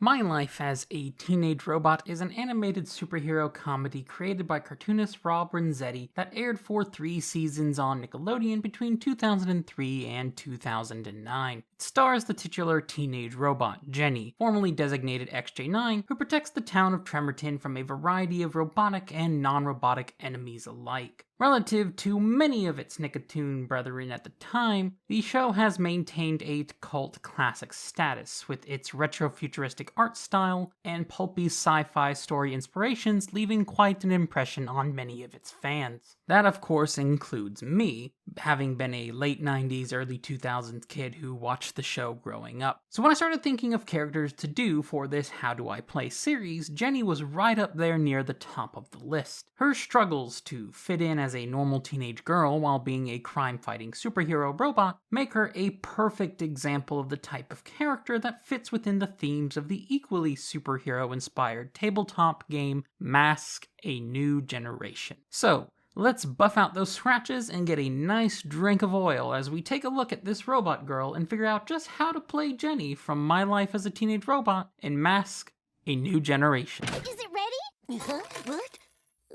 My Life as a Teenage Robot is an animated superhero comedy created by cartoonist Rob Renzetti that aired for 3 seasons on Nickelodeon between 2003 and 2009. It stars the titular teenage robot, Jenny, formerly designated XJ9, who protects the town of Tremerton from a variety of robotic and non-robotic enemies alike. Relative to many of its Nicktoon brethren at the time, the show has maintained a cult classic status, with its retrofuturistic art style and pulpy sci-fi story inspirations leaving quite an impression on many of its fans. That of course includes me, having been a late 90s, early 2000s kid who watched the show growing up. So when I started thinking of characters to do for this How Do I Play series, Jenny was right up there near the top of the list. Her struggles to fit in as a normal teenage girl while being a crime-fighting superhero robot make her a perfect example of the type of character that fits within the themes of the equally superhero-inspired tabletop game Mask: A New Generation. So, let's buff out those scratches and get a nice drink of oil as we take a look at this robot girl and figure out just how to play Jenny from My Life as a Teenage Robot in Mask: A New Generation. Is it ready? What?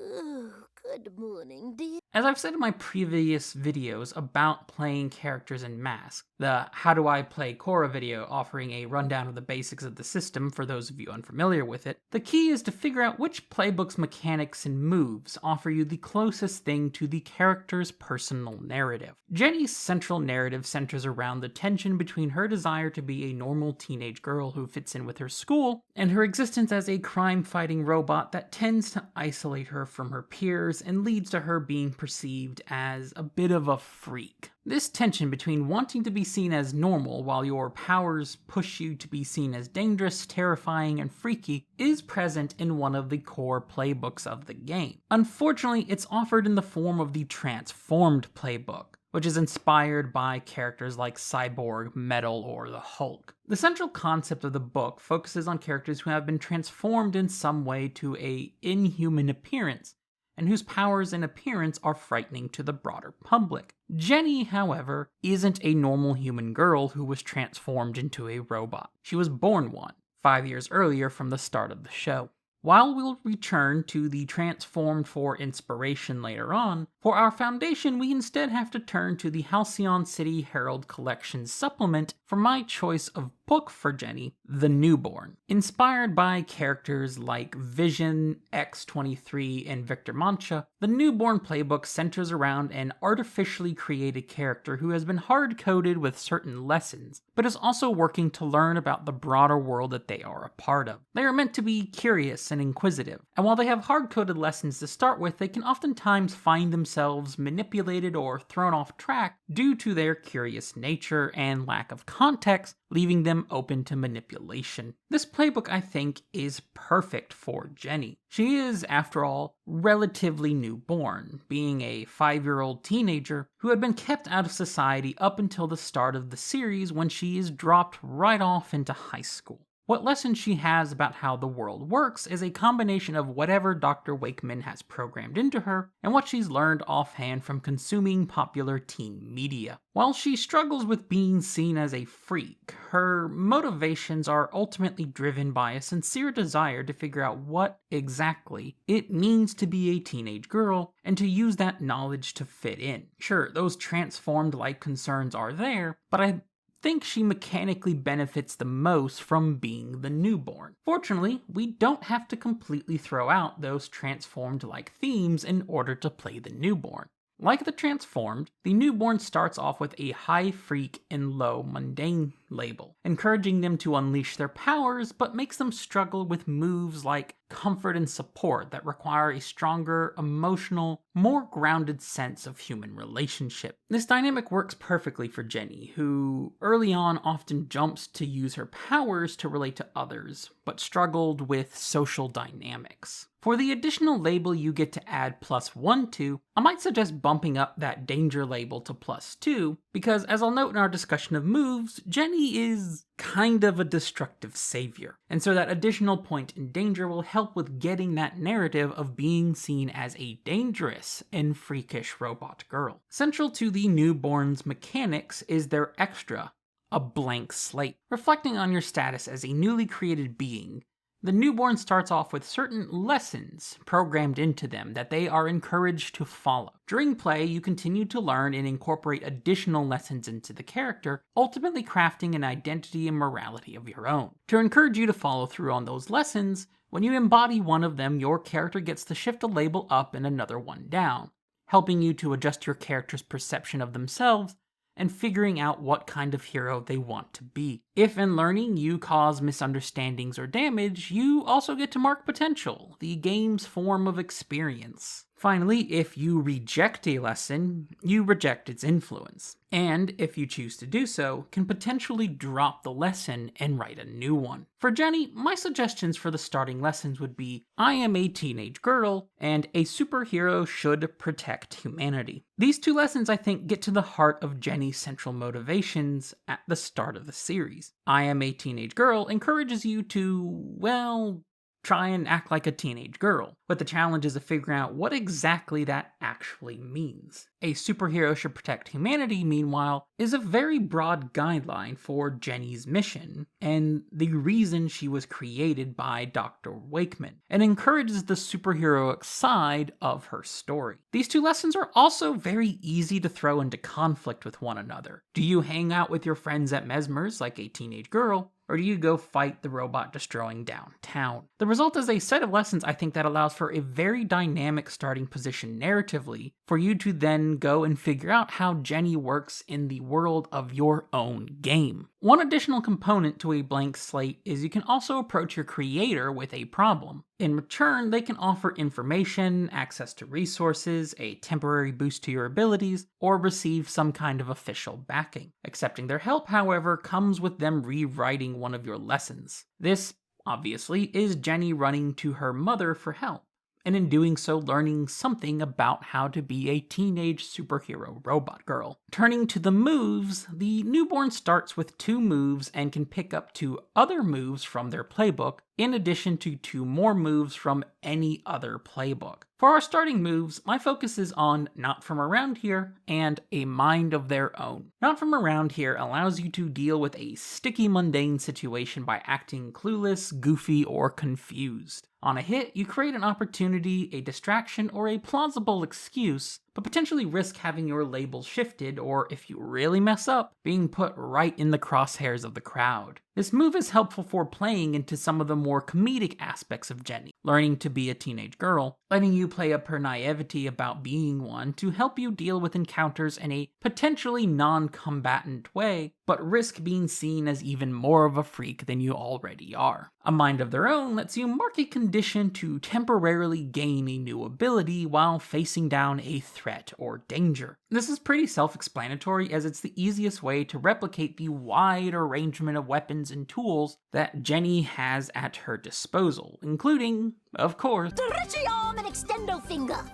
Oh, good morning, dear. As I've said in my previous videos about playing characters in Mask, the How Do I Play Korra video offering a rundown of the basics of the system for those of you unfamiliar with it, the key is to figure out which playbook's mechanics and moves offer you the closest thing to the character's personal narrative. Jenny's central narrative centers around the tension between her desire to be a normal teenage girl who fits in with her school, and her existence as a crime-fighting robot that tends to isolate her from her peers and leads to her being perceived as a bit of a freak. This tension between wanting to be seen as normal while your powers push you to be seen as dangerous, terrifying, and freaky is present in one of the core playbooks of the game. Unfortunately, it's offered in the form of the Transformed playbook, which is inspired by characters like Cyborg, Metal, or the Hulk. The central concept of the book focuses on characters who have been transformed in some way to an inhuman appearance, and whose powers and appearance are frightening to the broader public. Jenny, however, isn't a normal human girl who was transformed into a robot. She was born one, 5 years earlier from the start of the show. While we'll return to the Transformed for inspiration later on, for our foundation we instead have to turn to the Halcyon City Herald Collection supplement for my choice of book for Jenny, The Newborn. Inspired by characters like Vision, X-23, and Victor Mancha, The Newborn Playbook centers around an artificially created character who has been hard-coded with certain lessons, but is also working to learn about the broader world that they are a part of. They are meant to be curious and inquisitive, and while they have hard-coded lessons to start with, they can oftentimes find themselves manipulated or thrown off track due to their curious nature and lack of context, leaving them open to manipulation. This playbook, I think, is perfect for Jenny. She is, after all, relatively newborn, being a 5-year-old teenager who had been kept out of society up until the start of the series when she is dropped right off into high school. What lessons she has about how the world works is a combination of whatever Dr. Wakeman has programmed into her and what she's learned offhand from consuming popular teen media. While she struggles with being seen as a freak, her motivations are ultimately driven by a sincere desire to figure out what exactly it means to be a teenage girl and to use that knowledge to fit in. Sure, those transformed life concerns are there, but I think she mechanically benefits the most from being the newborn. Fortunately, we don't have to completely throw out those transformed-like themes in order to play the newborn. Like the Transformed, the Newborn starts off with a high freak and low mundane label, encouraging them to unleash their powers, but makes them struggle with moves like comfort and support that require a stronger, emotional, more grounded sense of human relationship. This dynamic works perfectly for Jenny, who early on often jumps to use her powers to relate to others, but struggled with social dynamics. For the additional label you get to add +1 to, I might suggest bumping up that danger label to +2, because as I'll note in our discussion of moves, Jenny is kind of a destructive savior, and so that additional point in danger will help with getting that narrative of being seen as a dangerous and freakish robot girl. Central to the Newborn's mechanics is their extra, a blank slate. Reflecting on your status as a newly created being, the newborn starts off with certain lessons programmed into them that they are encouraged to follow. During play, you continue to learn and incorporate additional lessons into the character, ultimately crafting an identity and morality of your own. To encourage you to follow through on those lessons, when you embody one of them, your character gets to shift a label up and another one down, helping you to adjust your character's perception of themselves and figuring out what kind of hero they want to be. If in learning you cause misunderstandings or damage, you also get to mark potential, the game's form of experience. Finally, if you reject a lesson, you reject its influence, and if you choose to do so, can potentially drop the lesson and write a new one. For Jenny, my suggestions for the starting lessons would be I am a teenage girl, and a superhero should protect humanity. These two lessons, I think, get to the heart of Jenny's central motivations at the start of the series. I am a teenage girl encourages you to, well, try and act like a teenage girl, but the challenge is of figuring out what exactly that actually means. A superhero should protect humanity, meanwhile, is a very broad guideline for Jenny's mission, and the reason she was created by Dr. Wakeman, and encourages the superheroic side of her story. These two lessons are also very easy to throw into conflict with one another. Do you hang out with your friends at Mesmer's like a teenage girl, or do you go fight the robot destroying downtown? The result is a set of lessons I think that allows for a very dynamic starting position narratively for you to then go and figure out how Jenny works in the world of your own game. One additional component to a blank slate is you can also approach your creator with a problem. In return, they can offer information, access to resources, a temporary boost to your abilities, or receive some kind of official backing. Accepting their help, however, comes with them rewriting one of your lessons. This, obviously, is Jenny running to her mother for help, and in doing so learning something about how to be a teenage superhero robot girl. Turning to the moves, the newborn starts with 2 moves and can pick up 2 other moves from their playbook, in addition to 2 more moves from any other playbook. For our starting moves, my focus is on Not From Around Here and A Mind of Their Own. Not From Around Here allows you to deal with a sticky, mundane situation by acting clueless, goofy, or confused. On a hit, you create an opportunity, a distraction, or a plausible excuse, but potentially risk having your label shifted, or if you really mess up, being put right in the crosshairs of the crowd. This move is helpful for playing into some of the more comedic aspects of Jenny, learning to be a teenage girl, letting you play up her naivety about being one to help you deal with encounters in a potentially non-combatant way, but risk being seen as even more of a freak than you already are. A Mind of Their Own lets you mark a condition to temporarily gain a new ability while facing down a threat or danger. This is pretty self-explanatory, as it's the easiest way to replicate the wide arrangement of weapons and tools that Jenny has at her disposal, including, of course, Stretchy arm and extendo finger.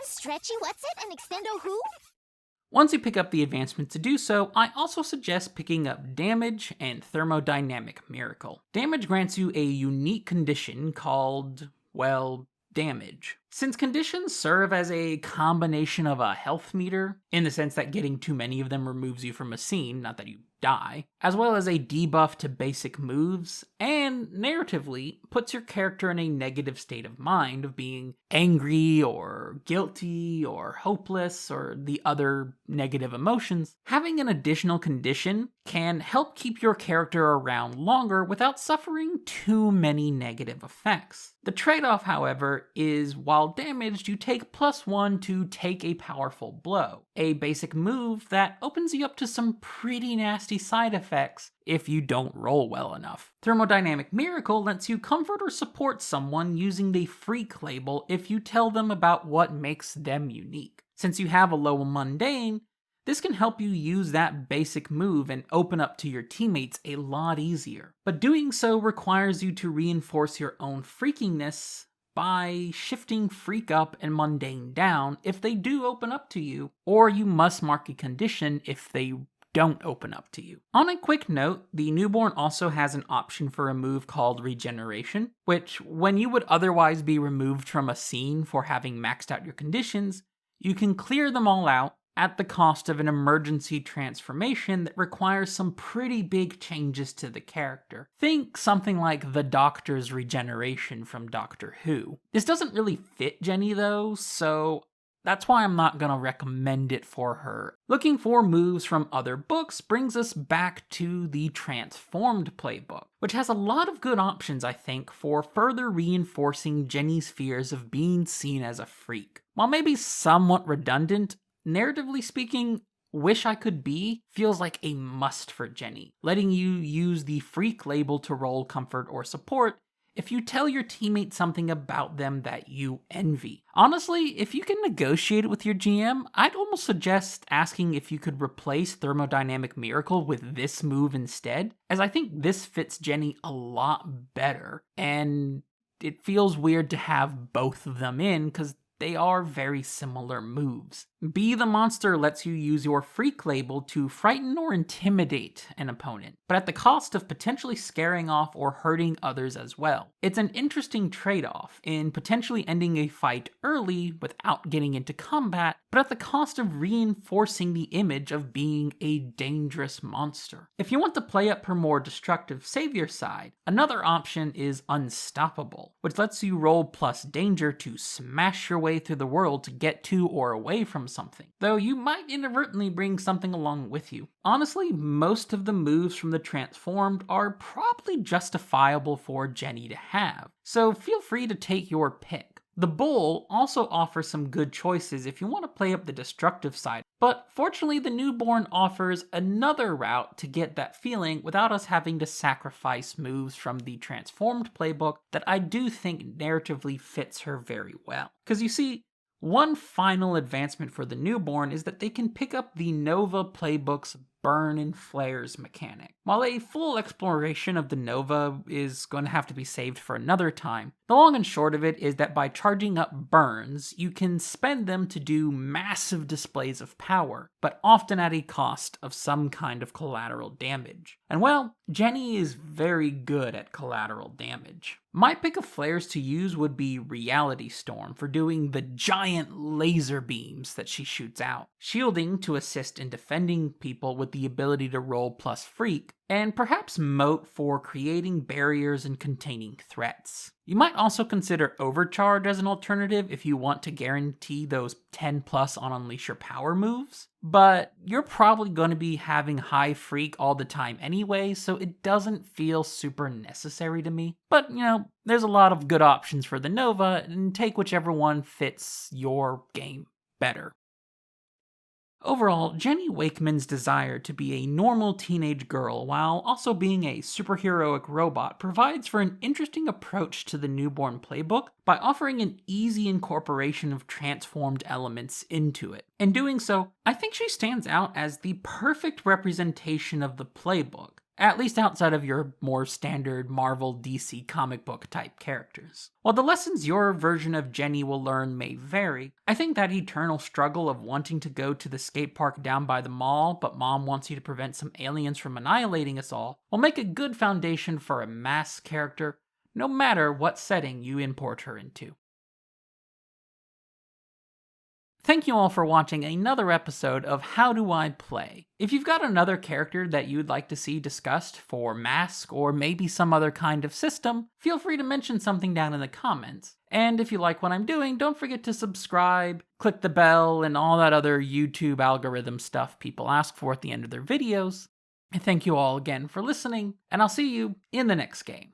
Stretchy what's it and extendo who? Once you pick up the advancement to do so, I also suggest picking up Damage and Thermodynamic Miracle. Damage grants you a unique condition called, well, damage. Since conditions serve as a combination of a health meter, in the sense that getting too many of them removes you from a scene, not that you die, as well as a debuff to basic moves, and narratively puts your character in a negative state of mind of being angry or guilty or hopeless or the other negative emotions, having an additional condition can help keep your character around longer without suffering too many negative effects. The trade-off, however, is while damaged, you take +1 to take a powerful blow, a basic move that opens you up to some pretty nasty side effects if you don't roll well enough. Thermodynamic Miracle lets you comfort or support someone using the freak label if you tell them about what makes them unique. Since you have a low mundane, this can help you use that basic move and open up to your teammates a lot easier. But doing so requires you to reinforce your own freakiness by shifting freak up and mundane down if they do open up to you, or you must mark a condition if they don't open up to you. On a quick note, the newborn also has an option for a move called Regeneration, which, when you would otherwise be removed from a scene for having maxed out your conditions, you can clear them all out, at the cost of an emergency transformation that requires some pretty big changes to the character. Think something like the Doctor's Regeneration from Doctor Who. This doesn't really fit Jenny though, so that's why I'm not gonna recommend it for her. Looking for moves from other books brings us back to the Transformed Playbook, which has a lot of good options, I think, for further reinforcing Jenny's fears of being seen as a freak. While maybe somewhat redundant, narratively speaking, Wish I Could Be feels like a must for Jenny, letting you use the freak label to roll comfort or support if you tell your teammate something about them that you envy. Honestly, if you can negotiate it with your GM, I'd almost suggest asking if you could replace Thermodynamic Miracle with this move instead, as I think this fits Jenny a lot better, and it feels weird to have both of them in because they are very similar moves. Be the Monster lets you use your freak label to frighten or intimidate an opponent, but at the cost of potentially scaring off or hurting others as well. It's an interesting trade-off in potentially ending a fight early without getting into combat, but at the cost of reinforcing the image of being a dangerous monster. If you want to play up her more destructive savior side, another option is Unstoppable, which lets you roll plus danger to smash your way through the world to get to or away from something, though you might inadvertently bring something along with you. Honestly, most of the moves from the Transformed are probably justifiable for Jenny to have, so feel free to take your pick. The Bull also offers some good choices if you want to play up the destructive side, but fortunately the Newborn offers another route to get that feeling without us having to sacrifice moves from the Transformed playbook that I do think narratively fits her very well. Because you see, one final advancement for the Newborn is that they can pick up the Nova playbook's burn and flares mechanic. While a full exploration of the Nova is going to have to be saved for another time, the long and short of it is that by charging up burns, you can spend them to do massive displays of power, but often at a cost of some kind of collateral damage. And well, Jenny is very good at collateral damage. My pick of flares to use would be Reality Storm for doing the giant laser beams that she shoots out, shielding to assist in defending people with the ability to roll plus freak, and perhaps Moat for creating barriers and containing threats. You might also consider Overcharge as an alternative if you want to guarantee those 10 plus on Unleash Your Power moves, but you're probably going to be having high freak all the time anyway, so it doesn't feel super necessary to me. But, there's a lot of good options for the Nova, and take whichever one fits your game better. Overall, Jenny Wakeman's desire to be a normal teenage girl while also being a superheroic robot provides for an interesting approach to the Newborn Playbook by offering an easy incorporation of transformed elements into it. In doing so, I think she stands out as the perfect representation of the playbook, at least outside of your more standard Marvel DC comic book type characters. While the lessons your version of Jenny will learn may vary, I think that eternal struggle of wanting to go to the skate park down by the mall, but mom wants you to prevent some aliens from annihilating us all, will make a good foundation for a mass character, no matter what setting you import her into. Thank you all for watching another episode of How Do I Play? If you've got another character that you'd like to see discussed for Mask or maybe some other kind of system, feel free to mention something down in the comments. And if you like what I'm doing, don't forget to subscribe, click the bell, and all that other YouTube algorithm stuff people ask for at the end of their videos. I thank you all again for listening, and I'll see you in the next game.